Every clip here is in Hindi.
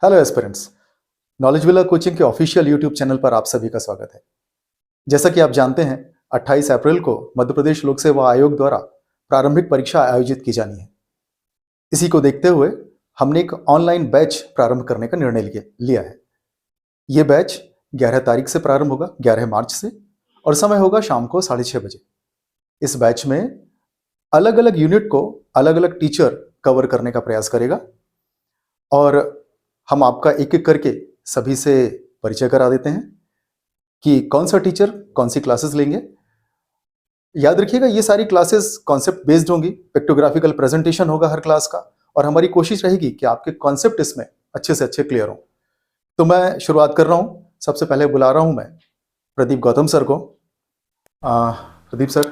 Hello aspirants. Knowledge villa coaching के ऑफिशियल यूट्यूब चैनल पर आप सभी का स्वागत है। जैसा कि आप जानते हैं, 28 अप्रैल को मध्य प्रदेश लोक सेवा आयोग द्वारा प्रारंभिक परीक्षा आयोजित की जानी है। इसी को देखते हुए हमने एक ऑनलाइन बैच प्रारंभ करने का निर्णय लिया है। ये बैच 11 तारीख से प्रारंभ होगा, 11 मार्च से, और समय होगा शाम को 6:30 बजे। इस बैच में अलग अलग यूनिट को अलग अलग टीचर कवर करने का प्रयास करेगा और हम आपका एक एक करके सभी से परिचय करा देते हैं कि कौन सा टीचर कौन सी क्लासेस लेंगे। याद रखिएगा, ये सारी क्लासेस कॉन्सेप्ट बेस्ड होंगी, पिक्टोग्राफिकल प्रेजेंटेशन होगा हर क्लास का, और हमारी कोशिश रहेगी कि आपके कॉन्सेप्ट इसमें अच्छे से अच्छे क्लियर हों। तो मैं शुरुआत कर रहा हूं। सबसे पहले बुला रहा हूं मैं प्रदीप गौतम सर को। प्रदीप सर,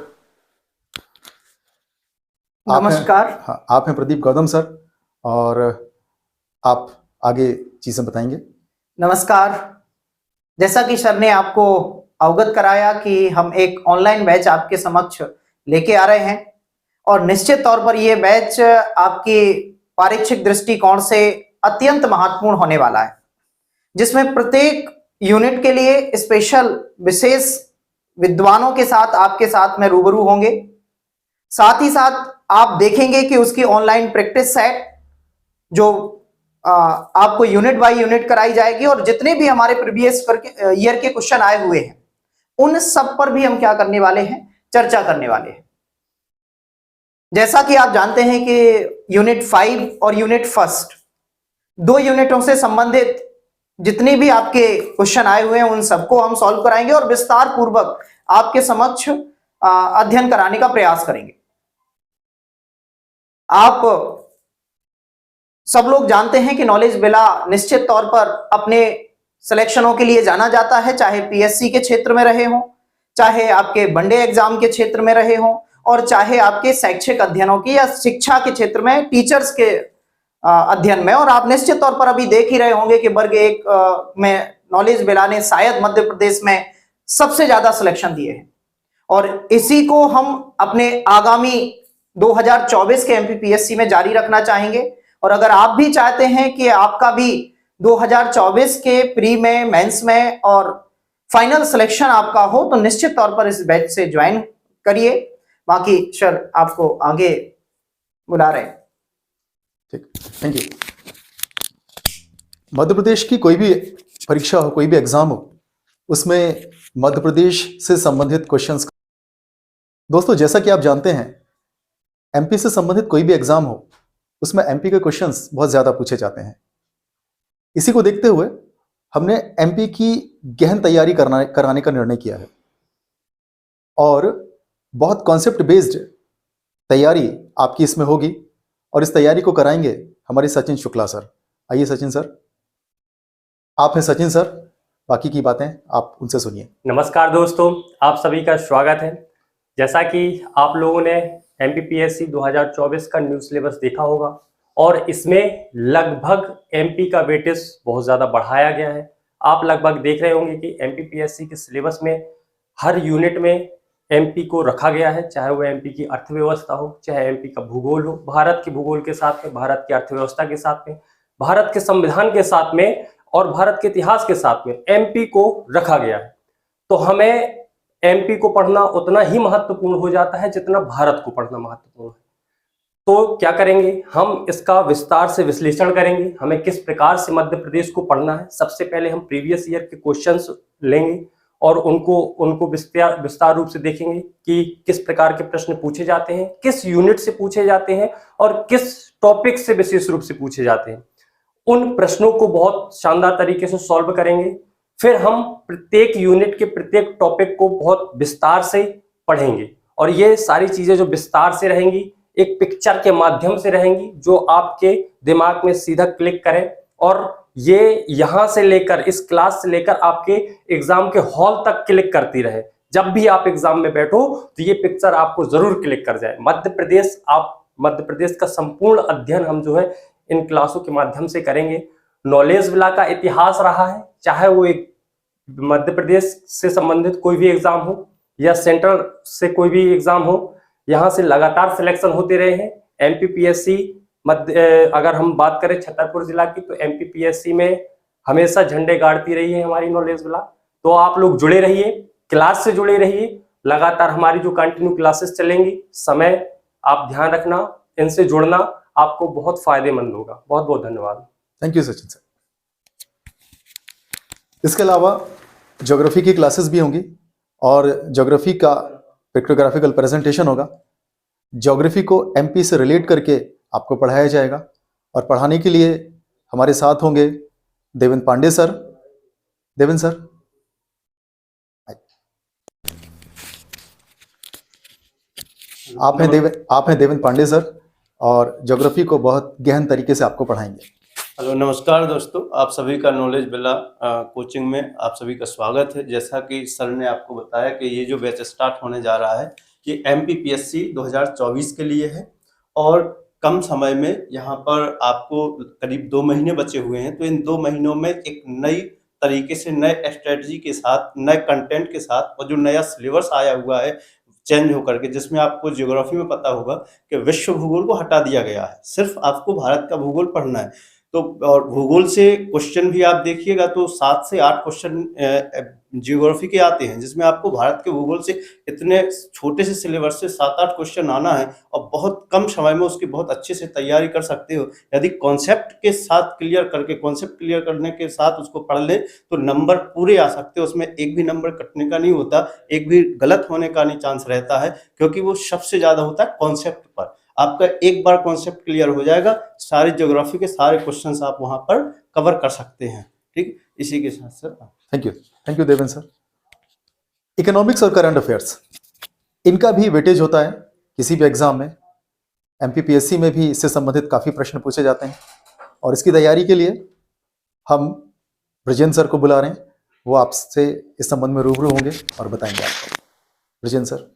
नमस्कार। हाँ, आप हैं प्रदीप गौतम सर, और आप आगे चीजें बताएंगे। नमस्कार। जैसा कि सर ने आपको अवगत कराया कि हम एक ऑनलाइन बैच आपके समक्ष लेके आ रहे हैं, और निश्चित तौर पर यह बैच आपकी परीक्षिक दृष्टिकोण से अत्यंत महत्वपूर्ण होने वाला है, जिसमें प्रत्येक यूनिट के लिए स्पेशल विशेष विद्वानों के साथ आपके साथ में रूबरू होंगे। साथ ही साथ आप देखेंगे कि उसकी ऑनलाइन प्रैक्टिस सेट जो आपको यूनिट बाय यूनिट कराई जाएगी, और जितने भी हमारे प्रीवियस ईयर के क्वेश्चन आए हुए हैं उन सब पर भी हम क्या करने वाले हैं, चर्चा करने वाले हैं। जैसा कि आप जानते हैं कि यूनिट 5 और यूनिट फर्स्ट, दो यूनिटों से संबंधित जितने भी आपके क्वेश्चन आए हुए हैं उन सबको हम सॉल्व कराएंगे और विस्तार पूर्वक आपके समक्ष अध्ययन कराने का प्रयास करेंगे। आप सब लोग जानते हैं कि नॉलेज विला निश्चित तौर पर अपने सिलेक्शनों के लिए जाना जाता है, चाहे पीएससी के क्षेत्र में रहे हों, चाहे आपके वनडे एग्जाम के क्षेत्र में रहे हों, और चाहे आपके शैक्षिक अध्ययनों की या शिक्षा के क्षेत्र में टीचर्स के अध्ययन में। और आप निश्चित तौर पर अभी देख ही रहे होंगे कि वर्ग 1 में नॉलेज विला ने शायद मध्य प्रदेश में सबसे ज्यादा सिलेक्शन दिए हैं, और इसी को हम अपने आगामी 2024 के एमपीपीएससी में जारी रखना चाहेंगे। और अगर आप भी चाहते हैं कि आपका भी 2024 के प्री में, मेंस में और फाइनल सिलेक्शन आपका हो, तो निश्चित तौर पर इस बैच से ज्वाइन करिए। बाकी सर आपको आगे बुला रहे हैं। ठीक, थैंक यू। मध्य प्रदेश की कोई भी परीक्षा हो, कोई भी एग्जाम हो, उसमें मध्य प्रदेश से संबंधित क्वेश्चंस। दोस्तों, जैसा कि आप जानते हैं, एमपी से संबंधित कोई भी एग्जाम हो उसमें एमपी के क्वेश्चंस बहुत ज्यादा पूछे जाते हैं। इसी को देखते हुए हमने एमपी की गहन तैयारी कराने का निर्णय किया है, और बहुत कॉन्सेप्ट बेस्ड तैयारी आपकी इसमें होगी, और इस तैयारी को कराएंगे हमारे सचिन शुक्ला सर। आइए सचिन सर, आप हैं सचिन सर, बाकी की बातें आप उनसे सुनिए। नमस्कार दोस्तों, आप सभी का स्वागत है। जैसा कि आप लोगों ने एमपीपीएससी 2024 का न्यू सिलेबस देखा होगा, और इसमें लगभग एमपी का वेटेज बहुत ज़्यादा बढ़ाया गया है। आप लगभग देख रहे होंगे कि एमपीपीएससी के सिलेबस में हर यूनिट में एमपी को रखा गया है, चाहे वो एमपी की अर्थव्यवस्था हो, चाहे एमपी का भूगोल हो, भारत के भूगोल के साथ में, भारत की अर्थव्यवस्था के साथ में, भारत के संविधान के साथ में और भारत के इतिहास के साथ में एमपी को रखा गया है। तो हमें एमपी को पढ़ना उतना ही महत्वपूर्ण हो जाता है जितना भारत को पढ़ना महत्वपूर्ण है। तो क्या करेंगे, हम इसका विस्तार से विश्लेषण करेंगे, हमें किस प्रकार से मध्य प्रदेश को पढ़ना है। सबसे पहले हम प्रीवियस ईयर के क्वेश्चंस लेंगे और उनको विस्तार रूप से देखेंगे कि किस प्रकार के प्रश्न पूछे जाते हैं, किस यूनिट से पूछे जाते हैं और किस टॉपिक से विशेष रूप से पूछे जाते हैं। उन प्रश्नों को बहुत शानदार तरीके से सॉल्व करेंगे। फिर हम प्रत्येक यूनिट के प्रत्येक टॉपिक को बहुत विस्तार से पढ़ेंगे, और ये सारी चीजें जो विस्तार से रहेंगी एक पिक्चर के माध्यम से रहेंगी, जो आपके दिमाग में सीधा क्लिक करें, और ये यहां से लेकर, इस क्लास से लेकर आपके एग्जाम के हॉल तक क्लिक करती रहे। जब भी आप एग्जाम में बैठो तो ये पिक्चर आपको जरूर क्लिक कर जाए। मध्य प्रदेश का संपूर्ण अध्ययन हम जो है इन क्लासों के माध्यम से करेंगे। नॉलेज विला का इतिहास रहा है, चाहे वो एक मध्य प्रदेश से संबंधित कोई भी एग्जाम हो या सेंट्रल से कोई भी एग्जाम हो, यहाँ से लगातार सिलेक्शन होते रहे हैं। एमपीपीएससी अगर हम बात करें छतरपुर जिला की, तो एमपीपीएससी में हमेशा झंडे गाड़ती रही है हमारी नॉलेज विला। तो आप लोग जुड़े रहिए, क्लास से जुड़े रहिए, लगातार हमारी जो कंटिन्यू क्लासेस चलेंगी, समय आप ध्यान रखना, इनसे जुड़ना आपको बहुत फायदेमंद होगा। बहुत बहुत धन्यवाद। Thank you Sachin sir. इसके अलावा ज्योग्राफी की क्लासेस भी होंगी और ज्योग्राफी का पिक्टोग्राफिकल प्रेजेंटेशन होगा। ज्योग्राफी को एमपी से रिलेट करके आपको पढ़ाया जाएगा और पढ़ाने के लिए हमारे साथ होंगे देवेंद्र पांडे सर। देवेंद्र सर, आप हैं देवेंद्र पांडे सर और ज्योग्राफी को बहुत गहन तरीके से आपको पढ़ाएंगे। हेलो, नमस्कार दोस्तों, आप सभी का नॉलेज विला कोचिंग में आप सभी का स्वागत है। जैसा कि सर ने आपको बताया कि ये जो बैच स्टार्ट होने जा रहा है ये एमपीपीएससी 2024 के लिए है और कम समय में यहाँ पर आपको करीब 2 महीने बचे हुए हैं। तो इन 2 महीनों में एक नई तरीके से, नए स्ट्रेटजी के साथ, नए कंटेंट के साथ और जो नया सिलेबस आया हुआ है चेंज होकर के, जिसमें आपको ज्योग्राफी में पता होगा कि विश्व भूगोल को हटा दिया गया है, सिर्फ आपको भारत का भूगोल पढ़ना है। तो और भूगोल से क्वेश्चन भी आप देखिएगा तो 7 से 8 क्वेश्चन ज्योग्राफी के आते हैं, जिसमें आपको भारत के भूगोल से इतने छोटे से सिलेबस से 7-8 क्वेश्चन आना है और बहुत कम समय में उसकी बहुत अच्छे से तैयारी कर सकते हो। यदि कॉन्सेप्ट के साथ कॉन्सेप्ट क्लियर करने के साथ उसको पढ़ ले तो नंबर पूरे आ सकते हो। उसमें एक भी नंबर कटने का नहीं होता, एक भी गलत होने का नहीं चांस रहता है, क्योंकि वो सबसे ज्यादा होता है कॉन्सेप्ट पर। आपका एक बार कॉन्सेप्ट क्लियर हो जाएगा, सारी ज्योग्राफी के सारे क्वेश्चंस आप वहां पर कवर कर सकते हैं। ठीक, इसी के साथ sir thank you Devendra sir. Economics और करंट अफेयर्स, इनका भी वेटेज होता है किसी भी एग्जाम में। एमपीपीएससी में भी इससे संबंधित काफी प्रश्न पूछे जाते हैं और इसकी तैयारी के लिए हम ब्रजेंद्र सर को बुला रहे हैं। वो आपसे इस संबंध में रूबरू होंगे और बताएंगे आपको। ब्रजेंद्र सर।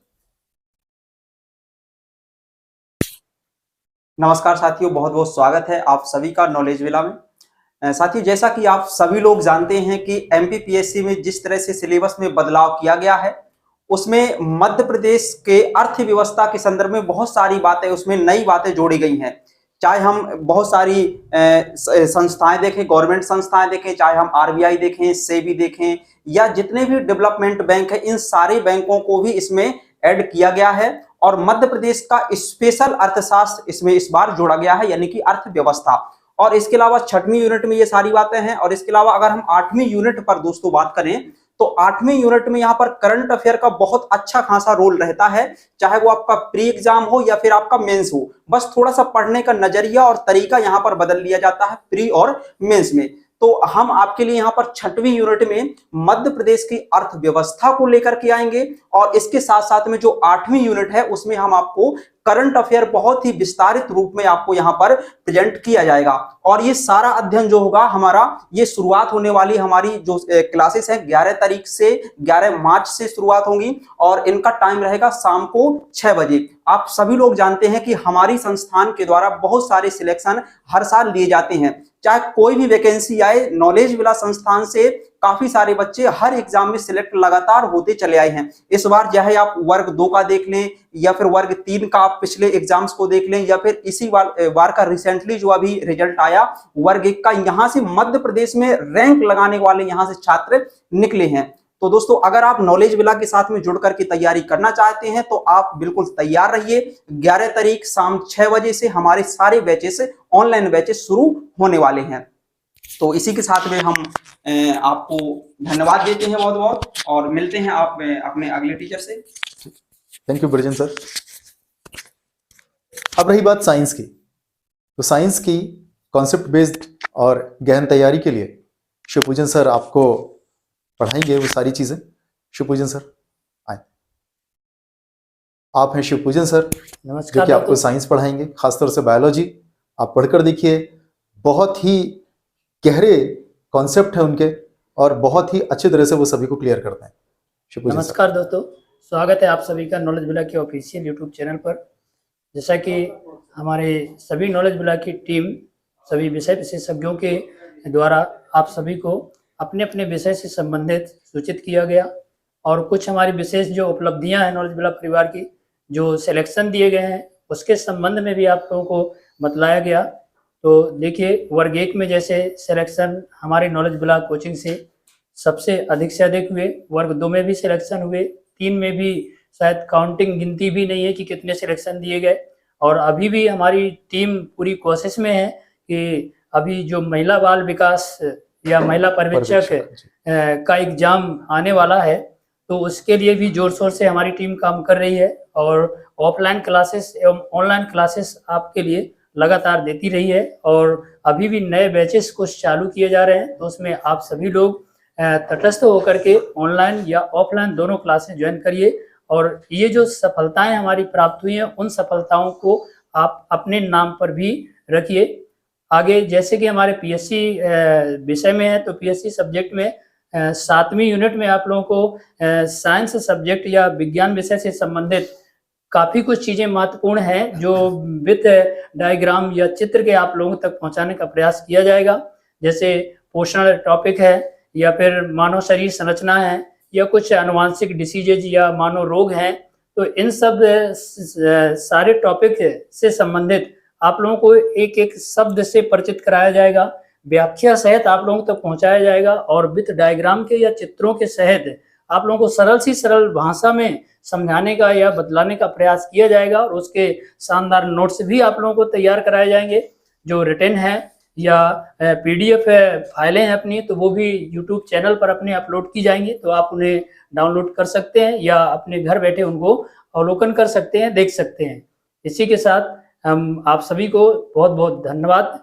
नमस्कार साथियों, बहुत बहुत स्वागत है आप सभी का नॉलेज विला में। साथियों, जैसा कि आप सभी लोग जानते हैं कि एमपीपीएससी में जिस तरह से सिलेबस में बदलाव किया गया है, उसमें मध्य प्रदेश के अर्थव्यवस्था के संदर्भ में बहुत सारी बातें, उसमें नई बातें जोड़ी गई हैं। चाहे हम बहुत सारी संस्थाएं देखें, गवर्नमेंट संस्थाएं देखें, चाहे हम आरबीआई देखें, सेबी देखें, या जितने भी डेवलपमेंट बैंक हैं, इन सारे बैंकों को भी इसमें ऐड किया गया है और मध्य प्रदेश का स्पेशल अर्थशास्त्र इसमें इस बार जोड़ा गया है, यानी कि अर्थव्यवस्था। और इसके अलावा 6वीं यूनिट में ये सारी बातें हैं। और इसके अलावा अगर हम 8वीं यूनिट पर दोस्तों बात करें तो 8वीं यूनिट में यहाँ पर करंट अफेयर का बहुत अच्छा खासा रोल रहता है, चाहे वो आपका प्री एग्जाम हो या फिर आपका मेंस हो। बस थोड़ा सा पढ़ने का नजरिया और तरीका यहाँ पर बदल लिया जाता है प्री और मेंस में। तो हम आपके लिए यहाँ पर 6वीं यूनिट में मध्य प्रदेश की अर्थव्यवस्था को लेकर के आएंगे और इसके साथ साथ में जो 8वीं यूनिट है उसमें हम आपको करंट अफेयर बहुत ही विस्तारित रूप में आपको यहाँ पर प्रेजेंट किया जाएगा। और ये सारा अध्ययन जो होगा हमारा, ये शुरुआत होने वाली हमारी जो क्लासेस है 11 तारीख से 11 मार्च से शुरुआत होंगी और इनका टाइम रहेगा शाम को 6 बजे। आप सभी लोग जानते हैं कि हमारी संस्थान के द्वारा बहुत सारे सिलेक्शन हर साल लिए जाते हैं। चाहे कोई भी वैकेंसी आए, नॉलेज विला संस्थान से काफी सारे बच्चे हर एग्जाम में सिलेक्ट लगातार होते चले आए हैं। इस बार चाहे आप वर्ग 2 का देख लें या फिर वर्ग 3 का आप पिछले एग्जाम्स को देख लें या फिर इसी बार का रिसेंटली जो अभी रिजल्ट आया वर्ग 1 का, यहाँ से मध्य प्रदेश में रैंक लगाने वाले यहाँ से छात्र निकले हैं। तो दोस्तों, अगर आप नॉलेज विला के साथ में जुड़ करके तैयारी करना चाहते हैं तो आप बिल्कुल तैयार रहिए। 11 तारीख शाम 6 बजे से हमारे सारे बैचेस, ऑनलाइन बैचेस शुरू होने वाले हैं। तो इसी के साथ में हम आपको धन्यवाद देते हैं बहुत बहुत और मिलते हैं आप अपने अगले टीचर से। Thank you Brajendra sir. अब रही बात साइंस की, तो साइंस की कॉन्सेप्ट बेस्ड और गहन तैयारी के लिए शिवपूजन सर आपको पढ़ाएंगे वो सारी चीजें। शिवपूजन सर आए। आप हैं शिवपूजन सर, जो कि आपको साइंस पढ़ाएंगे, खासतौर से बायोलॉजी। आप पढ़कर देखिए, बहुत ही गहरे कॉन्सेप्ट है उनके और बहुत ही अच्छे तरह से वो सभी को क्लियर करते हैं। नमस्कार दोस्तों, स्वागत है आप सभी का नॉलेज विला के ऑफिशियल यूट्यूब चैनल पर। जैसा कि हमारे सभी नॉलेज विला की टीम, सभी विषय विशेषज्ञों के द्वारा आप सभी को अपने अपने विषय से संबंधित सूचित किया गया और कुछ हमारी विशेष जो उपलब्धियां हैं नॉलेज विला परिवार की, जो सिलेक्शन दिए गए हैं, उसके संबंध में भी आप लोगों को बतलाया गया। तो देखिए वर्ग 1 में जैसे सिलेक्शन हमारे नॉलेज विला कोचिंग से सबसे अधिक से अधिक हुए, वर्ग 2 में भी सिलेक्शन हुए, 3 में भी शायद काउंटिंग गिनती भी नहीं है कि कितने सिलेक्शन दिए गए। और अभी भी हमारी टीम पूरी कोशिश में है कि अभी जो महिला बाल विकास या महिला पर्यवेक्षक का एग्जाम आने वाला है, तो उसके लिए भी जोर शोर से हमारी टीम काम कर रही है और ऑफलाइन क्लासेस एवं ऑनलाइन क्लासेस आपके लिए लगातार देती रही है। और अभी भी नए बैचेस कुछ चालू किए जा रहे हैं, तो उसमें आप सभी लोग तटस्थ होकर के ऑनलाइन या ऑफलाइन दोनों क्लासेस ज्वाइन करिए। और ये जो सफलताएं हमारी प्राप्त हुई हैं, उन सफलताओं को आप अपने नाम पर भी रखिए। आगे जैसे कि हमारे पीएससी विषय में है, तो पीएससी सब्जेक्ट में 7वीं यूनिट में आप लोगों को साइंस सब्जेक्ट या विज्ञान विषय से संबंधित काफ़ी कुछ चीज़ें महत्वपूर्ण हैं जो विथ डायग्राम या चित्र के आप लोगों तक पहुंचाने का प्रयास किया जाएगा। जैसे पोषण टॉपिक है, या फिर मानव शरीर संरचना है, या कुछ आनुवांशिक डिसीजेज या मानव रोग हैं। तो इन सब सारे टॉपिक से संबंधित आप लोगों को एक एक शब्द से परिचित कराया जाएगा, व्याख्या सहित आप लोगों तक पहुंचाया जाएगा और विथ डायग्राम के या चित्रों के सहित आप लोगों को सरल सी सरल भाषा में समझाने का या बतलाने का प्रयास किया जाएगा। और उसके शानदार नोट्स भी आप लोगों को तैयार कराए जाएंगे। जो रिटन है या पीडीएफ फाइलें हैं अपनी, तो वो भी यूट्यूब चैनल पर अपने अपलोड की जाएंगी, तो आप उन्हें डाउनलोड कर सकते हैं या अपने घर बैठे उनको अवलोकन कर सकते हैं, देख सकते हैं। इसी के साथ हम आप सभी को बहुत बहुत धन्यवाद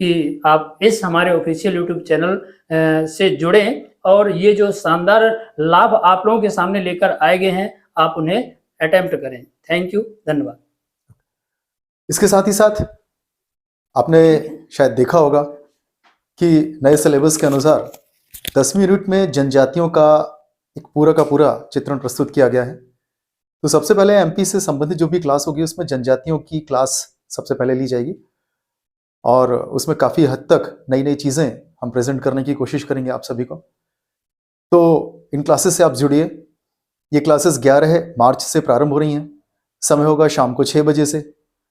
कि आप इस हमारे ऑफिशियल यूट्यूब चैनल से जुड़ें और ये जो शानदार लाभ आप लोगों के सामने लेकर आए गए हैं, आप उन्हें अटेम्प्ट करें। थैंक यू, धन्यवाद। इसके साथ ही साथ आपने शायद देखा होगा कि नए सिलेबस के अनुसार 10वीं यूनिट में जनजातियों का एक पूरा का पूरा चित्रण प्रस्तुत किया गया है। तो सबसे पहले एमपी से संबंधित जो भी क्लास होगी उसमें जनजातियों की क्लास सबसे पहले ली जाएगी और उसमें काफ़ी हद तक नई नई चीज़ें हम प्रेजेंट करने की कोशिश करेंगे आप सभी को। तो इन क्लासेस से आप जुड़िए। ये क्लासेस 11 मार्च से प्रारंभ हो रही हैं। समय होगा शाम को 6 बजे से।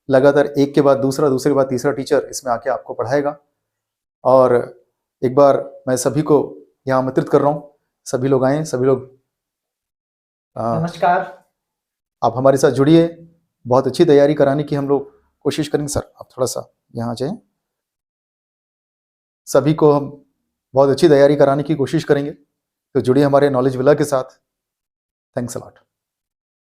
लगातार एक के बाद दूसरा, दूसरे के बाद तीसरा टीचर इसमें आके आपको पढ़ाएगा। और एक बार मैं सभी को यहाँ आमंत्रित कर रहा हूँ, सभी लोग आएँ, सभी लोग नमस्कार। आप हमारे साथ जुड़िए। बहुत अच्छी तैयारी कराने की हम लोग कोशिश करेंगे। सर आप थोड़ा सा यहाँ आ जाएं। सभी को हम बहुत अच्छी तैयारी कराने की कोशिश करेंगे, तो जुड़िए हमारे नॉलेज विला के साथ। Thanks a lot.